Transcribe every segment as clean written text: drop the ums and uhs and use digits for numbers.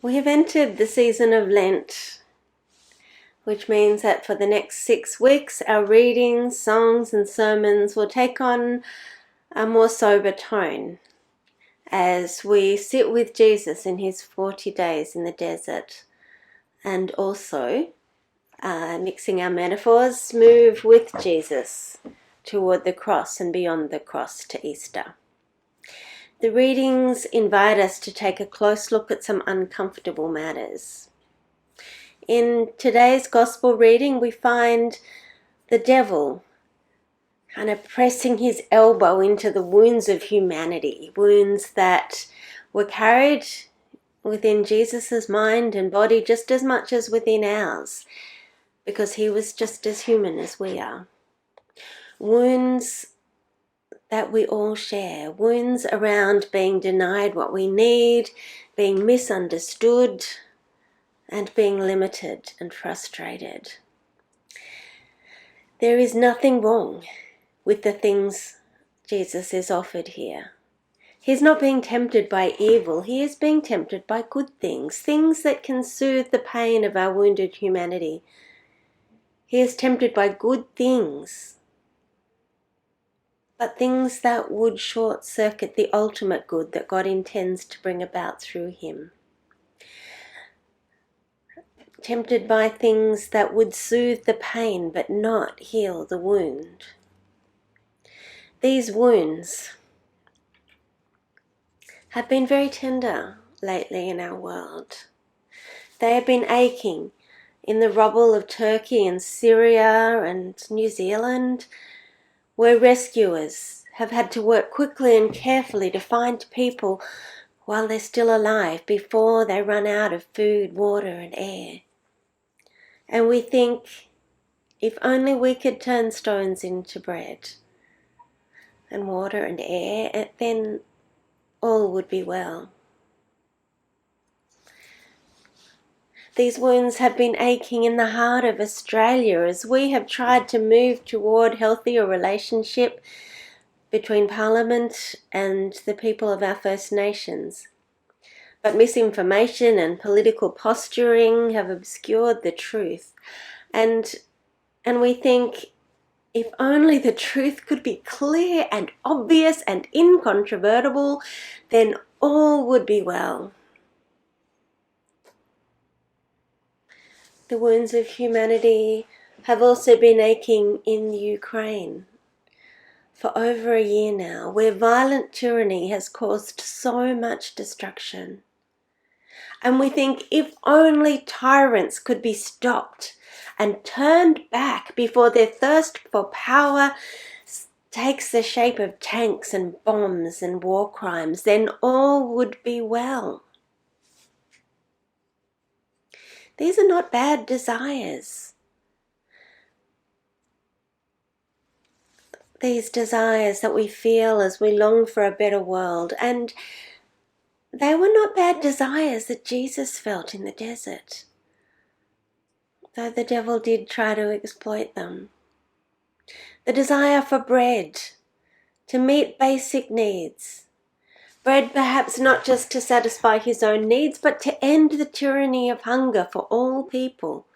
We have entered the season of Lent, which means that for the next 6 weeks our readings, songs and sermons will take on a more sober tone as we sit with Jesus in his 40 days in the desert, and also, mixing our metaphors, move with Jesus toward the cross and beyond the cross to Easter. The readings invite us to take a close look at some uncomfortable matters. In today's gospel reading, we find the devil kind of pressing his elbow into the wounds of humanity, wounds that were carried within Jesus's mind and body just as much as within ours, because he was just as human as we are. Wounds that we all share, wounds around being denied what we need, being misunderstood, and being limited and frustrated. There is nothing wrong with the things Jesus is offered here. He's not being tempted by evil, he is being tempted by good things, things that can soothe the pain of our wounded humanity. He is tempted by good things, but things that would short-circuit the ultimate good that God intends to bring about through him. Tempted by things that would soothe the pain but not heal the wound. These wounds have been very tender lately in our world. They have been aching in the rubble of Turkey and Syria and New Zealand, where rescuers have had to work quickly and carefully to find people while they're still alive before they run out of food, water and air. And we think, if only we could turn stones into bread and water and air, then all would be well. These wounds have been aching in the heart of Australia as we have tried to move toward healthier relationship between Parliament and the people of our First Nations. But misinformation and political posturing have obscured the truth. And we think, if only the truth could be clear and obvious and incontrovertible, then all would be well. The wounds of humanity have also been aching in Ukraine for over a year now, where violent tyranny has caused so much destruction. And we think, if only tyrants could be stopped and turned back before their thirst for power takes the shape of tanks and bombs and war crimes, then all would be well. These are not bad desires. These desires that we feel as we long for a better world, and they were not bad desires that Jesus felt in the desert, though the devil did try to exploit them. The desire for bread, to meet basic needs. Bread perhaps not just to satisfy his own needs, but to end the tyranny of hunger for all people.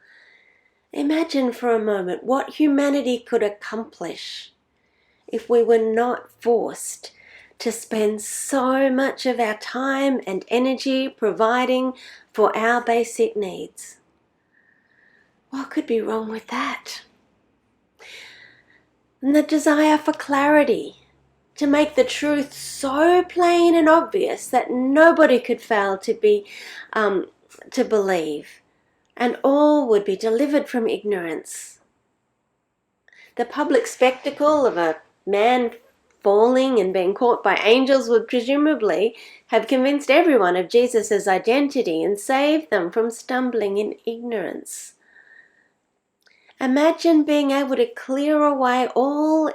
Imagine for a moment what humanity could accomplish if we were not forced to spend so much of our time and energy providing for our basic needs. What could be wrong with that? And the desire for clarity, to make the truth so plain and obvious that nobody could fail to believe, and all would be delivered from ignorance. The public spectacle of a man falling and being caught by angels would presumably have convinced everyone of Jesus' identity and saved them from stumbling in ignorance. Imagine being able to clear away all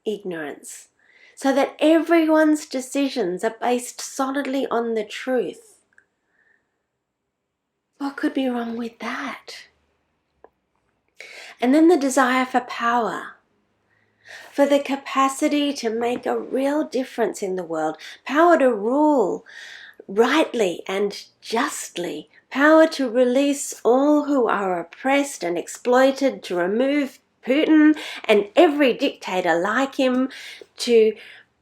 ignorance, so that everyone's decisions are based solidly on the truth. What could be wrong with that? And then the desire for power, for the capacity to make a real difference in the world, power to rule rightly and justly power to release all who are oppressed and exploited, to remove Putin and every dictator like him, to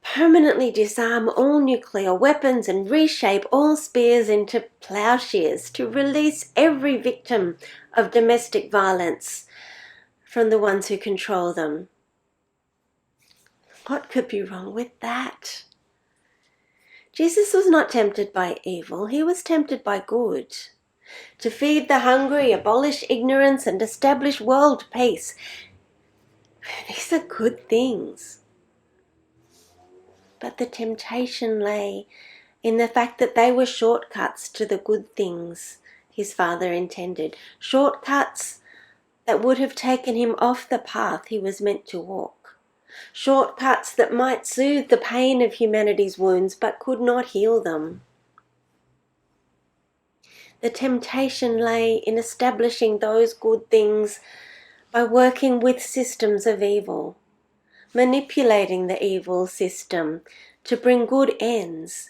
permanently disarm all nuclear weapons and reshape all spears into plowshares, to release every victim of domestic violence from the ones who control them. What could be wrong with that? Jesus was not tempted by evil, he was tempted by good. To feed the hungry, abolish ignorance, and establish world peace. These are good things. But the temptation lay in the fact that they were shortcuts to the good things his Father intended. Shortcuts that would have taken him off the path he was meant to walk. Shortcuts that might soothe the pain of humanity's wounds but could not heal them. The temptation lay in establishing those good things by working with systems of evil, manipulating the evil system to bring good ends,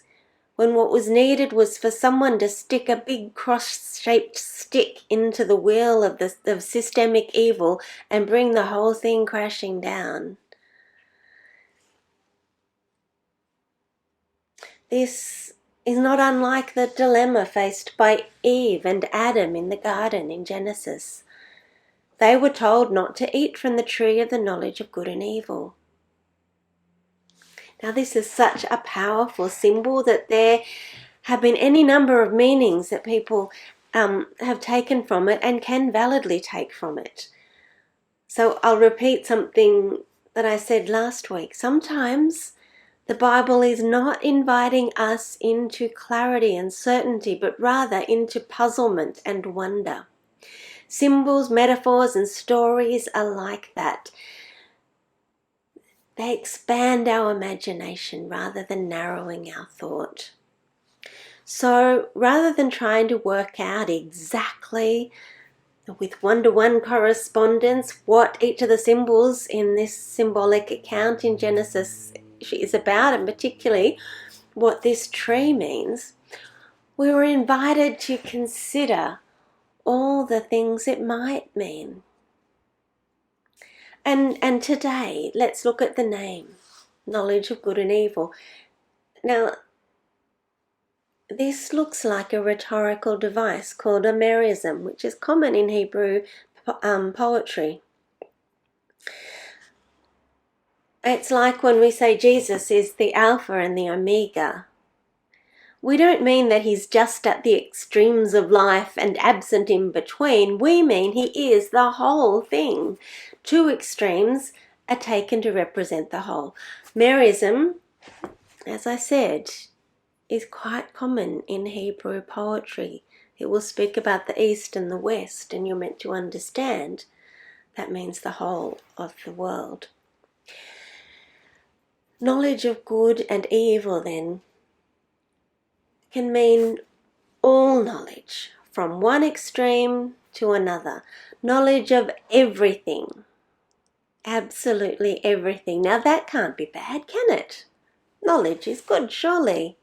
when what was needed was for someone to stick a big cross-shaped stick into the wheel of the systemic evil and bring the whole thing crashing down. This is not unlike the dilemma faced by Eve and Adam in the garden in Genesis. They were told not to eat from the tree of the knowledge of good and evil. Now this is such a powerful symbol that there have been any number of meanings that people have taken from it and can validly take from it. So I'll repeat something that I said last week. Sometimes the Bible is not inviting us into clarity and certainty, but rather into puzzlement and wonder. Symbols, metaphors, and stories are like that. They expand our imagination rather than narrowing our thought. So rather than trying to work out exactly with one-to-one correspondence what each of the symbols in this symbolic account in Genesis is about, and particularly what this tree means, we were invited to consider all the things it might mean. And today, let's look at the name, knowledge of good and evil. Now, this looks like a rhetorical device called a merism, which is common in Hebrew poetry. It's like when we say Jesus is the Alpha and the Omega. We don't mean that he's just at the extremes of life and absent in between. We mean he is the whole thing. Two extremes are taken to represent the whole. Merism, as I said, is quite common in Hebrew poetry. It will speak about the East and the West, and you're meant to understand that means the whole of the world. Knowledge of good and evil, then, can mean all knowledge, from one extreme to another. Knowledge of everything. Absolutely everything. Now that can't be bad, can it? Knowledge is good, surely.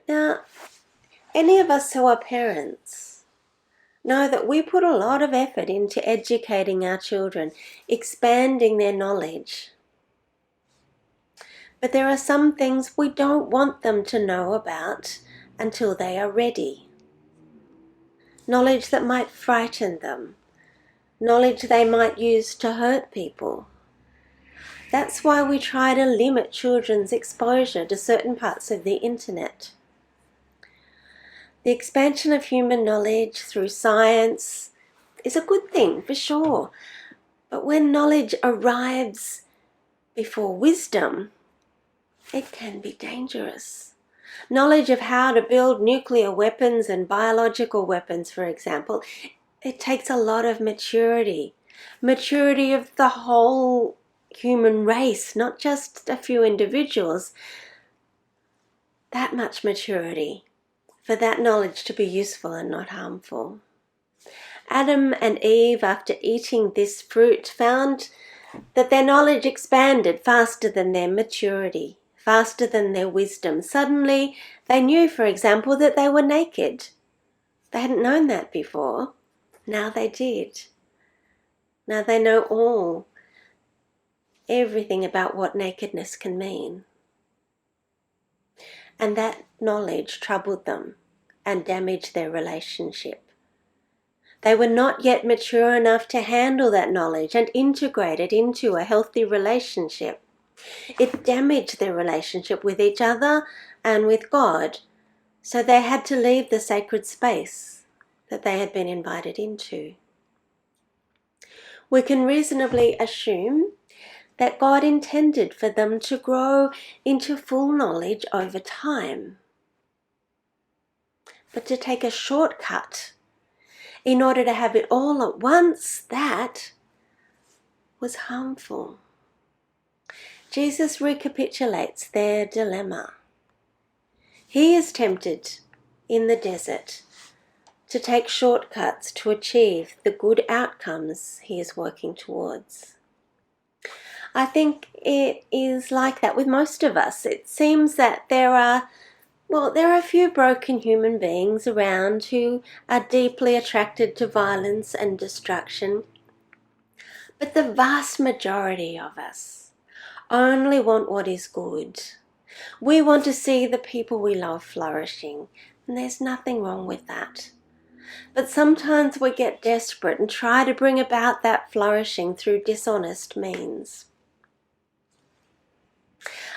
Now, any of us who are parents know that we put a lot of effort into educating our children, expanding their knowledge. But there are some things we don't want them to know about until they are ready. Knowledge that might frighten them. Knowledge they might use to hurt people. That's why we try to limit children's exposure to certain parts of the internet. The expansion of human knowledge through science is a good thing, for sure. But when knowledge arrives before wisdom, it can be dangerous. Knowledge of how to build nuclear weapons and biological weapons, for example, it takes a lot of maturity. Maturity of the whole human race, not just a few individuals. That much maturity for that knowledge to be useful and not harmful. Adam and Eve, after eating this fruit, found that their knowledge expanded faster than their maturity, faster than their wisdom. Suddenly, they knew, for example, that they were naked. They hadn't known that before. Now they did. Now they know everything about what nakedness can mean. And that knowledge troubled them and damaged their relationship. They were not yet mature enough to handle that knowledge and integrate it into a healthy relationship. It damaged their relationship with each other and with God, so they had to leave the sacred space that they had been invited into. We can reasonably assume that God intended for them to grow into full knowledge over time. But to take a shortcut in order to have it all at once, that was harmful. Jesus recapitulates their dilemma. He is tempted in the desert to take shortcuts to achieve the good outcomes he is working towards. I think it is like that with most of us. It seems that there are a few broken human beings around who are deeply attracted to violence and destruction. But the vast majority of us only want what is good. We want to see the people we love flourishing, and there's nothing wrong with that. But sometimes we get desperate and try to bring about that flourishing through dishonest means.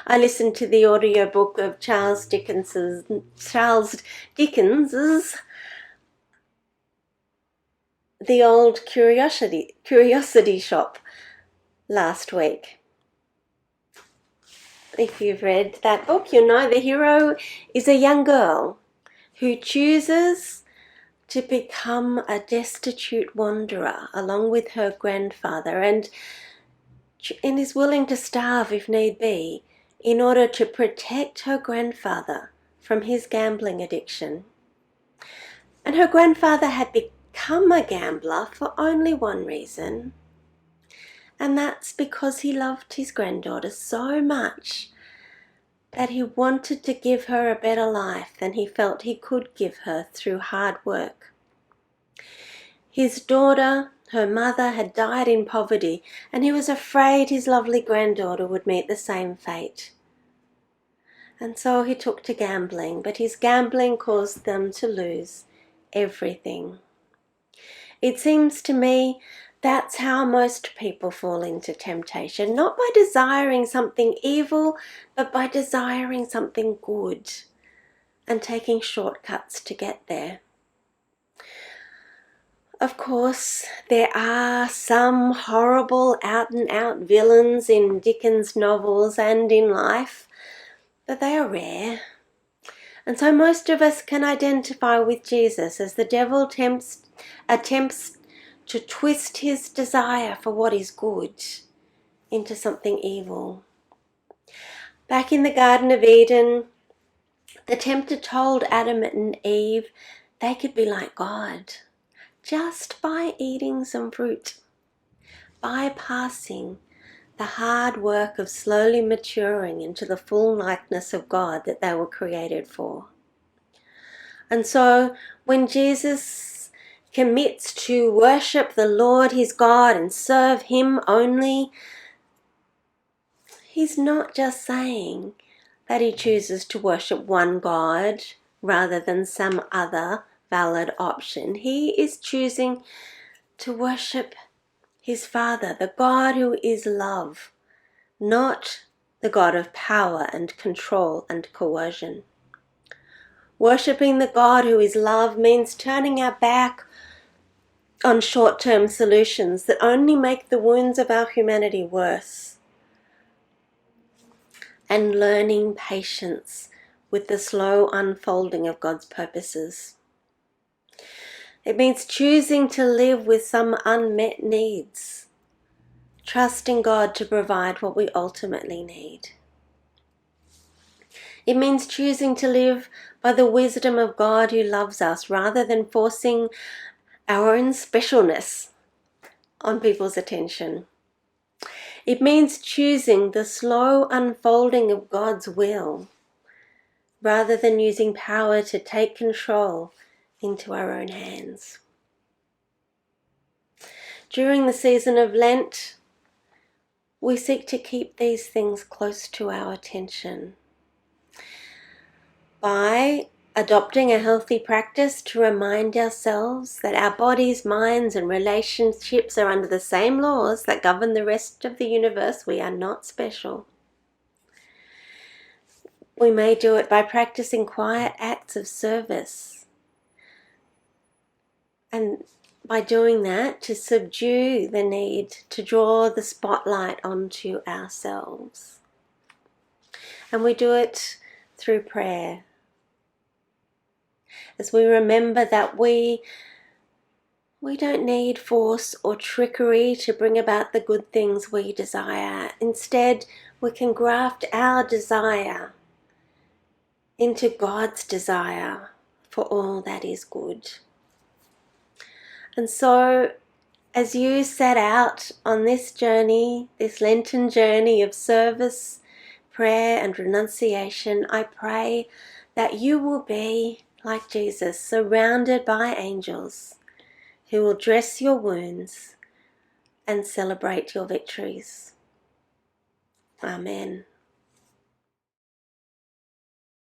I listened to the audiobook of Charles Dickens's The Old Curiosity Shop last week. If you've read that book, you know the hero is a young girl who chooses to become a destitute wanderer along with her grandfather and is willing to starve if need be in order to protect her grandfather from his gambling addiction. And her grandfather had become a gambler for only one reason, and that's because he loved his granddaughter so much that he wanted to give her a better life than he felt he could give her through hard work. His daughter, her mother, had died in poverty, and he was afraid his lovely granddaughter would meet the same fate. And so he took to gambling, but his gambling caused them to lose everything. It seems to me that's how most people fall into temptation, not by desiring something evil, but by desiring something good and taking shortcuts to get there. Of course, there are some horrible out-and-out villains in Dickens' novels and in life, but they are rare. And so most of us can identify with Jesus as the devil attempts to twist his desire for what is good into something evil. Back in the Garden of Eden, the tempter told Adam and Eve they could be like God just by eating some fruit, bypassing the hard work of slowly maturing into the full likeness of God that they were created for. And so when Jesus commits to worship the Lord his God and serve him only, he's not just saying that he chooses to worship one God rather than some other valid option. He is choosing to worship his Father, the God who is love, not the God of power and control and coercion. Worshipping the God who is love means turning our back on short-term solutions that only make the wounds of our humanity worse, and learning patience with the slow unfolding of God's purposes. It means choosing to live with some unmet needs, trusting God to provide what we ultimately need. It means choosing to live by the wisdom of God who loves us rather than forcing our own specialness on people's attention. It means choosing the slow unfolding of God's will rather than using power to take control into our own hands. During the season of Lent, we seek to keep these things close to our attention by adopting a healthy practice to remind ourselves that our bodies, minds, and relationships are under the same laws that govern the rest of the universe. We are not special. We may do it by practicing quiet acts of service, and by doing that, to subdue the need to draw the spotlight onto ourselves. And we do it through prayer, as we remember that we don't need force or trickery to bring about the good things we desire. Instead, we can graft our desire into God's desire for all that is good. And so, as you set out on this journey, this Lenten journey of service, prayer, and renunciation, I pray that you will be, like Jesus, surrounded by angels who will dress your wounds and celebrate your victories. Amen.